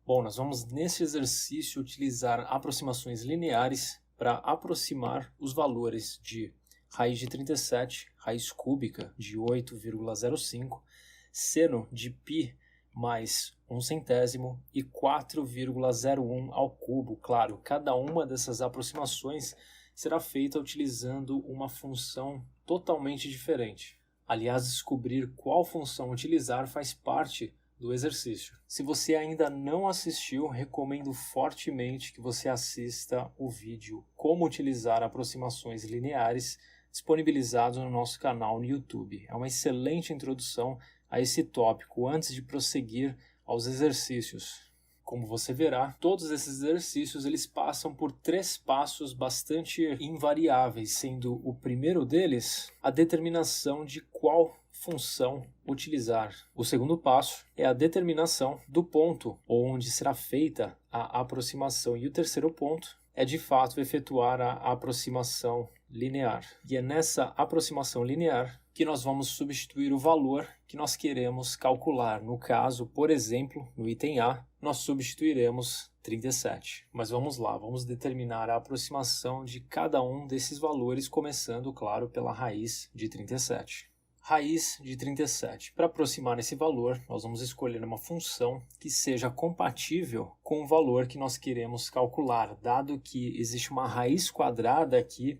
Bom, nós vamos nesse exercício utilizar aproximações lineares para aproximar os valores de raiz de 37, raiz cúbica de 8,05, seno de π mais 1/100 e 4,01 ao cubo. Claro, cada uma dessas aproximações será feita utilizando uma função totalmente diferente. Aliás, descobrir qual função utilizar faz parte do exercício. Se você ainda não assistiu, recomendo fortemente que você assista o vídeo Como Utilizar Aproximações Lineares, disponibilizado no nosso canal no YouTube. É uma excelente introdução a esse tópico antes de prosseguir aos exercícios. Como você verá, todos esses exercícios eles passam por 3 passos bastante invariáveis, sendo o primeiro deles a determinação de qual função utilizar. O segundo passo é a determinação do ponto onde será feita a aproximação, e o terceiro ponto é de fato efetuar a aproximação linear. E é nessa aproximação linear que nós vamos substituir o valor que nós queremos calcular. No caso, por exemplo, no item A, nós substituiremos 37. Mas vamos lá, vamos determinar a aproximação de cada um desses valores, começando, claro, pela raiz de 37. Raiz de 37. Para aproximar esse valor, nós vamos escolher uma função que seja compatível com o valor que nós queremos calcular, dado que existe uma raiz quadrada aqui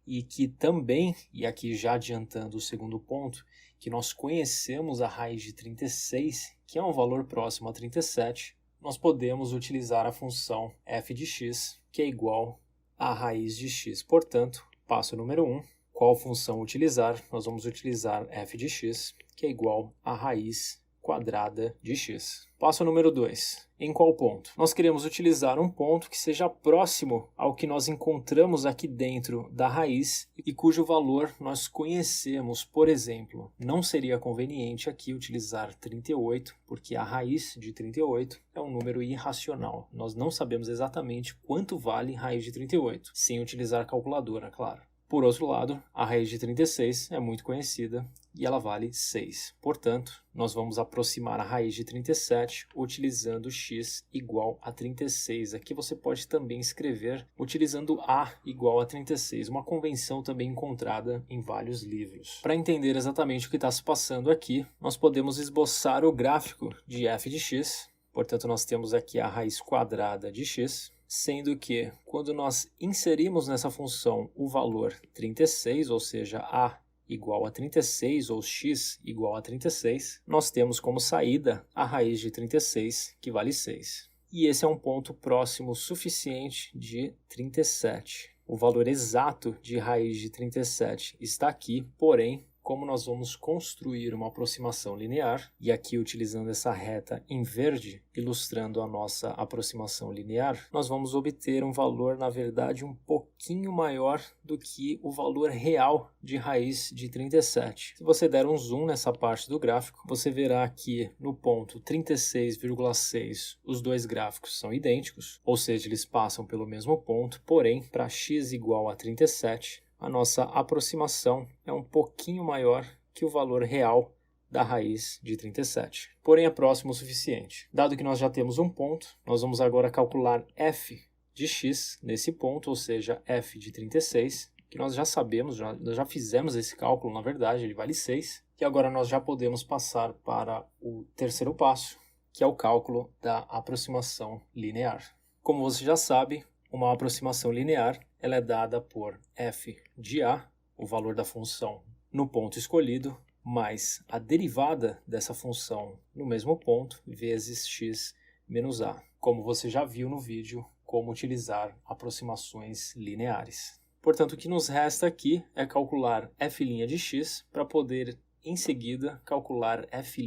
e que também, e aqui já adiantando o segundo ponto, que nós conhecemos a raiz de 36, que é um valor próximo a 37, nós podemos utilizar a função f de x, que é igual à raiz de x. Portanto, passo número 1. Qual função utilizar? Nós vamos utilizar f de x, que é igual à raiz quadrada de x. Passo número 2. Em qual ponto? Nós queremos utilizar um ponto que seja próximo ao que nós encontramos aqui dentro da raiz e cujo valor nós conhecemos. Por exemplo, não seria conveniente aqui utilizar 38, porque a raiz de 38 é um número irracional. Nós não sabemos exatamente quanto vale raiz de 38, sem utilizar a calculadora, claro. Por outro lado, a raiz de 36 é muito conhecida e ela vale 6. Portanto, nós vamos aproximar a raiz de 37 utilizando x igual a 36. Aqui você pode também escrever utilizando a igual a 36, uma convenção também encontrada em vários livros. Para entender exatamente o que está se passando aqui, nós podemos esboçar o gráfico de f de x. Portanto, nós temos aqui a raiz quadrada de x, sendo que quando nós inserimos nessa função o valor 36, ou seja, a igual a 36 ou x igual a 36, nós temos como saída a raiz de 36, que vale 6. E esse é um ponto próximo suficiente de 37. O valor exato de raiz de 37 está aqui, porém, como nós vamos construir uma aproximação linear, e aqui utilizando essa reta em verde, ilustrando a nossa aproximação linear, nós vamos obter um valor, na verdade, um pouquinho maior do que o valor real de raiz de 37. Se você der um zoom nessa parte do gráfico, você verá que no ponto 36,6 os dois gráficos são idênticos, ou seja, eles passam pelo mesmo ponto, porém, para x igual a 37, a nossa aproximação é um pouquinho maior que o valor real da raiz de 37. Porém, é próximo o suficiente. Dado que nós já temos um ponto, nós vamos agora calcular f de x nesse ponto, ou seja, f de 36, que nós já sabemos, nós já fizemos esse cálculo, na verdade, ele vale 6. E agora nós já podemos passar para o terceiro passo, que é o cálculo da aproximação linear. Como você já sabe, uma aproximação linear ela é dada por f de a, o valor da função no ponto escolhido, mais a derivada dessa função no mesmo ponto, vezes x menos a. Como você já viu no vídeo, como utilizar aproximações lineares. Portanto, o que nos resta aqui é calcular f' de x para poder, em seguida, calcular f'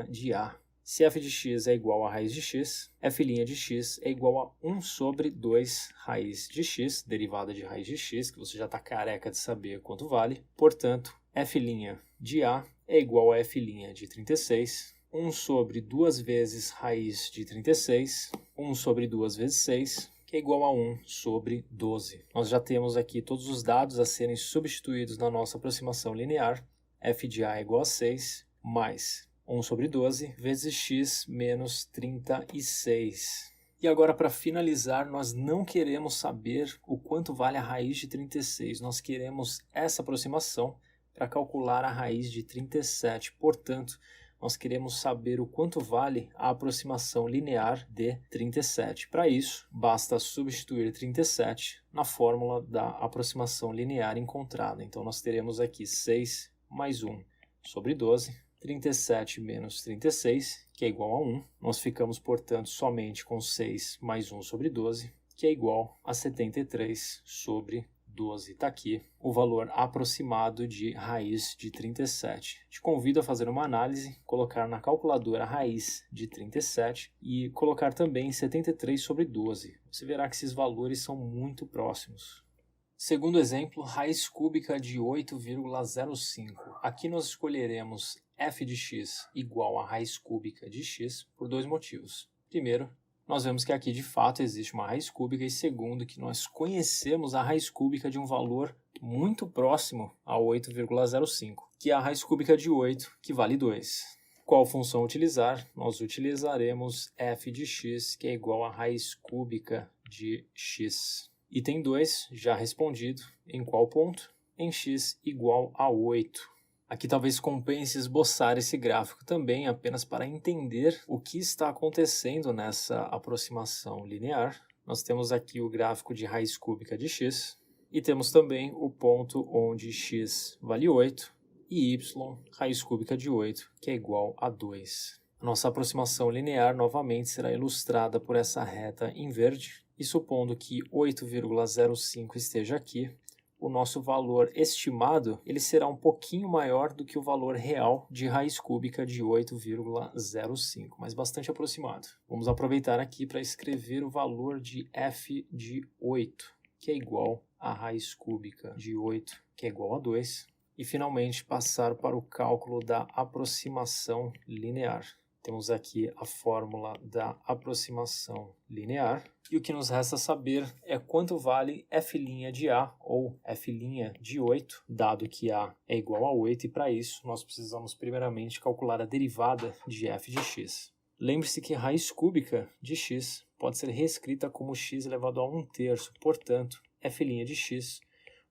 de a. Se f de x é igual a raiz de x, f' de x é igual a 1 sobre 2 raiz de x, derivada de raiz de x, que você já está careca de saber quanto vale. Portanto, f' de a é igual a f' de 36, 1 sobre 2 vezes raiz de 36, 1 sobre 2 vezes 6, que é igual a 1 sobre 12. Nós já temos aqui todos os dados a serem substituídos na nossa aproximação linear. F de A é igual a 6, mais 1 sobre 12 vezes x menos 36. E agora, para finalizar, nós não queremos saber o quanto vale a raiz de 36. Nós queremos essa aproximação para calcular a raiz de 37. Portanto, nós queremos saber o quanto vale a aproximação linear de 37. Para isso, basta substituir 37 na fórmula da aproximação linear encontrada. Então, nós teremos aqui 6 mais 1 sobre 12, 37 menos 36, que é igual a 1. Nós ficamos, portanto, somente com 6 mais 1 sobre 12, que é igual a 73 sobre 12. Está aqui o valor aproximado de raiz de 37. Te convido a fazer uma análise, colocar na calculadora a raiz de 37 e colocar também 73 sobre 12. Você verá que esses valores são muito próximos. Segundo exemplo, raiz cúbica de 8,05. Aqui nós escolheremos f de x igual a raiz cúbica de x por dois motivos. Primeiro, nós vemos que aqui de fato existe uma raiz cúbica e segundo, que nós conhecemos a raiz cúbica de um valor muito próximo a 8,05, que é a raiz cúbica de 8, que vale 2. Qual função utilizar? Nós utilizaremos f de x, que é igual a raiz cúbica de x. Item 2, já respondido. Em qual ponto? Em x igual a 8. Aqui talvez compense esboçar esse gráfico também apenas para entender o que está acontecendo nessa aproximação linear. Nós temos aqui o gráfico de raiz cúbica de x e temos também o ponto onde x vale 8 e y, raiz cúbica de 8, que é igual a 2. A nossa aproximação linear novamente será ilustrada por essa reta em verde e supondo que 8,05 esteja aqui, o nosso valor estimado ele será um pouquinho maior do que o valor real de raiz cúbica de 8,05, mas bastante aproximado. Vamos aproveitar aqui para escrever o valor de f de 8, que é igual a raiz cúbica de 8, que é igual a 2, e finalmente passar para o cálculo da aproximação linear. Temos aqui a fórmula da aproximação linear. E o que nos resta saber é quanto vale f' de A ou f' de 8, dado que A é igual a 8, e para isso nós precisamos primeiramente calcular a derivada de f de x. Lembre-se que raiz cúbica de x pode ser reescrita como x elevado a 1/3, portanto, f' de x,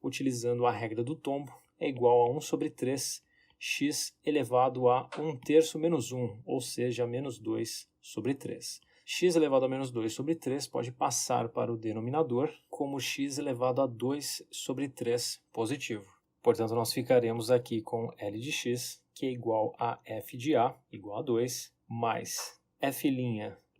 utilizando a regra do tombo, é igual a 1 sobre 3 x elevado a 1/3 menos 1, ou seja, menos 2 sobre 3. X elevado a menos 2 sobre 3 pode passar para o denominador como x elevado a 2 sobre 3 positivo. Portanto, nós ficaremos aqui com L de x, que é igual a f de A, igual a 2, mais f'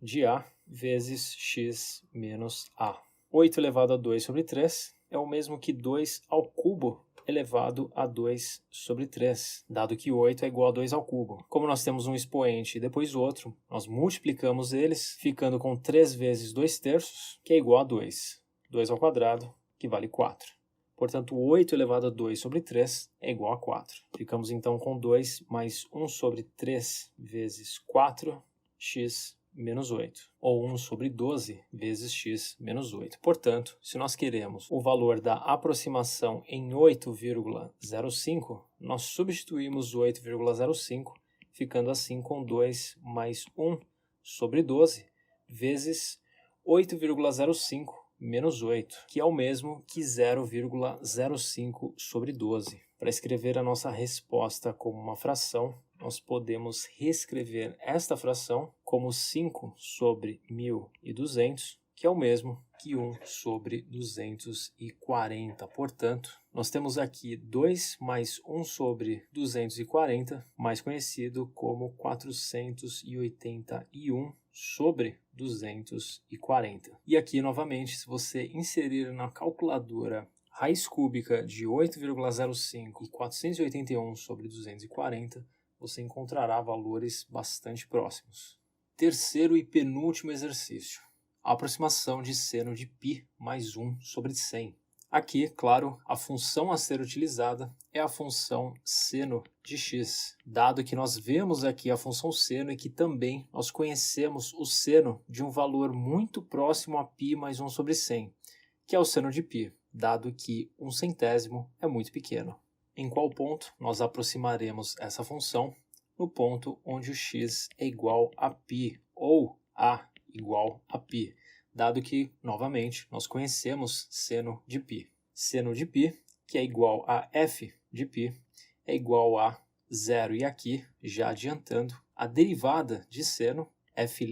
de A vezes x menos A. 8 elevado a 2 sobre 3 é o mesmo que 2 ao cubo elevado a 2 sobre 3, dado que 8 é igual a 2 ao cubo. Como nós temos um expoente e depois outro, nós multiplicamos eles, ficando com 3 vezes 2/3, que é igual a 2. 2 ao quadrado, que vale 4. Portanto, 8 elevado a 2 sobre 3 é igual a 4. Ficamos então com 2 mais 1 sobre 3 vezes 4, x menos 8, ou 1 sobre 12 vezes x menos 8. Portanto, se nós queremos o valor da aproximação em 8,05, nós substituímos 8,05, ficando assim com 2 mais 1 sobre 12 vezes 8,05 menos 8, que é o mesmo que 0,05 sobre 12. Para escrever a nossa resposta como uma fração, nós podemos reescrever esta fração como 5 sobre 1.200, que é o mesmo que 1 sobre 240. Portanto, nós temos aqui 2 mais 1 sobre 240, mais conhecido como 481 sobre 240. E aqui, novamente, se você inserir na calculadora raiz cúbica de 8,05 e 481 sobre 240, você encontrará valores bastante próximos. Terceiro e penúltimo exercício. A aproximação de seno de π mais 1 sobre 100. Aqui, claro, a função a ser utilizada é a função seno de x, dado que nós vemos aqui a função seno e que também nós conhecemos o seno de um valor muito próximo a π mais 1 sobre 100, que é o seno de π, dado que 1/100º é muito pequeno. Em qual ponto nós aproximaremos essa função? no ponto onde o x é igual a π ou a igual a π, dado que, novamente, nós conhecemos seno de π. Seno de π, que é igual a f de π, é igual a zero. E aqui, já adiantando, a derivada de seno, f'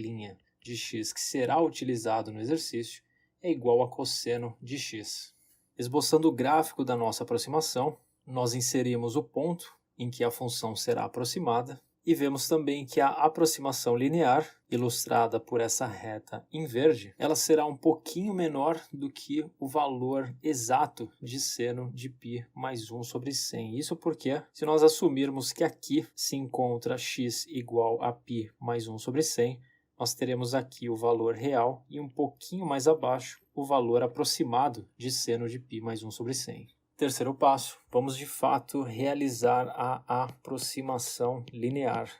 de x, que será utilizado no exercício, é igual a cosseno de x. Esboçando o gráfico da nossa aproximação, nós inserimos o ponto em que a função será aproximada e vemos também que a aproximação linear, ilustrada por essa reta em verde, ela será um pouquinho menor do que o valor exato de seno de π mais 1 sobre 100. Isso porque, se nós assumirmos que aqui se encontra x igual a π mais 1 sobre 100, nós teremos aqui o valor real e um pouquinho mais abaixo o valor aproximado de seno de π mais 1 sobre 100. Terceiro passo, vamos de fato realizar a aproximação linear.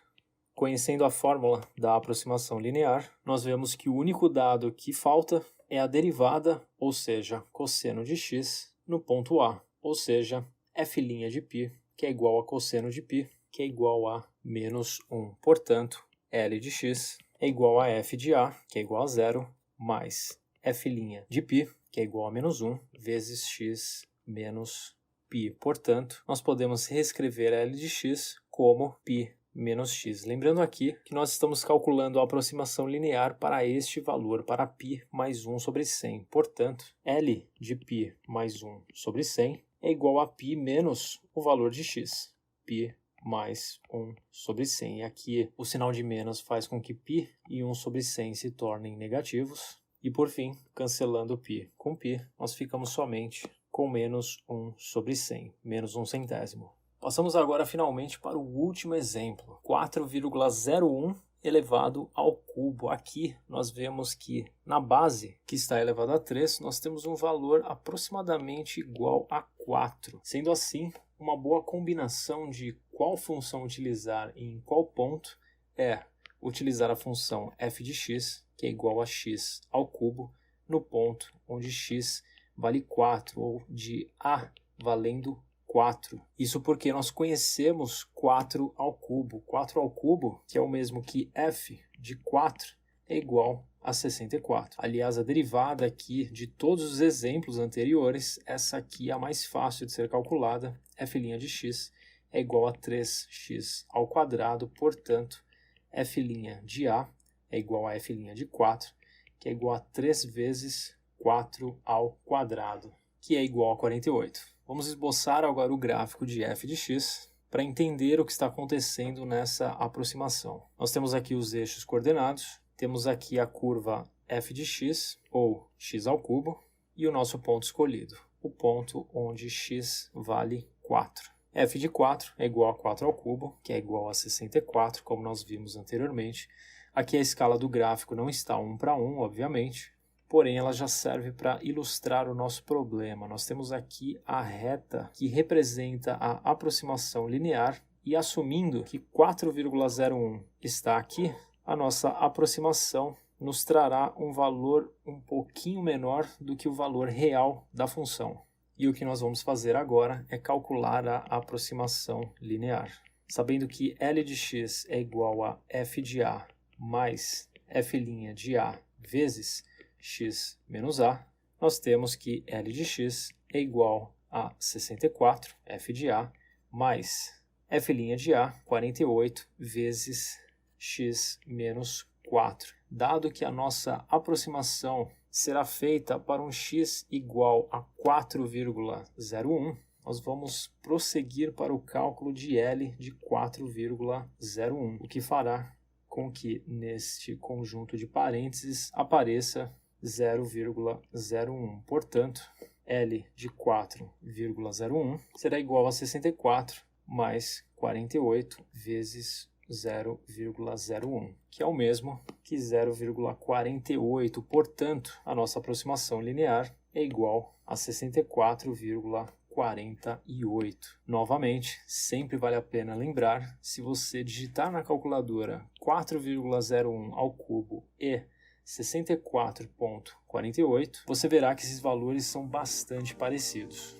Conhecendo a fórmula da aproximação linear, nós vemos que o único dado que falta é a derivada, ou seja, cosseno de x, no ponto A, ou seja, f' de π, que é igual a cosseno de π, que é igual a menos 1. Portanto, L de x é igual a f de A, que é igual a zero, mais f' de π, que é igual a menos 1, vezes x menos π. Portanto, nós podemos reescrever L de x como π menos x. Lembrando aqui que nós estamos calculando a aproximação linear para este valor, para π mais 1 sobre 100. Portanto, L de π mais 1 sobre 100 é igual a π menos o valor de x, π mais 1 sobre 100. E aqui o sinal de menos faz com que π e 1 sobre 100 se tornem negativos. E por fim, cancelando π com π, nós ficamos somente com menos 1 sobre 100, menos 1 centésimo. Passamos agora finalmente para o último exemplo, 4,01 elevado ao cubo. Aqui nós vemos que na base, que está elevado a 3, nós temos um valor aproximadamente igual a 4. Sendo assim, uma boa combinação de qual função utilizar e em qual ponto é utilizar a função f de x, que é igual a x ao cubo, no ponto onde x vale 4, ou de A valendo 4. Isso porque nós conhecemos 4 ao cubo. 4 ao cubo, que é o mesmo que f de 4, é igual a 64. Aliás, a derivada aqui de todos os exemplos anteriores, essa aqui é a mais fácil de ser calculada. F' de x é igual a 3x ao quadrado, portanto, f' de A é igual a f' de 4, que é igual a 3 vezes 4 ao quadrado, que é igual a 48. Vamos esboçar agora o gráfico de f de x para entender o que está acontecendo nessa aproximação. Nós temos aqui os eixos coordenados, temos aqui a curva f de x, ou x ao cubo, e o nosso ponto escolhido, o ponto onde x vale 4. f de 4 é igual a 4 ao cubo, que é igual a 64, como nós vimos anteriormente. Aqui a escala do gráfico não está 1 para 1, obviamente, porém ela já serve para ilustrar o nosso problema. Nós temos aqui a reta que representa a aproximação linear e assumindo que 4,01 está aqui, a nossa aproximação nos trará um valor um pouquinho menor do que o valor real da função. E o que nós vamos fazer agora é calcular a aproximação linear. Sabendo que L de x é igual a f de A mais f' de A vezes x menos A, nós temos que L de x é igual a 64, f de A, mais f' de A, 48, vezes x menos 4. Dado que a nossa aproximação será feita para um x igual a 4,01, nós vamos prosseguir para o cálculo de L de 4,01, o que fará com que neste conjunto de parênteses apareça 0,01. Portanto, L de 4,01 será igual a 64 mais 48 vezes 0,01, que é o mesmo que 0,48. Portanto, a nossa aproximação linear é igual a 64,48. Novamente, sempre vale a pena lembrar, se você digitar na calculadora 4,01 ao cubo e 64,48, você verá que esses valores são bastante parecidos.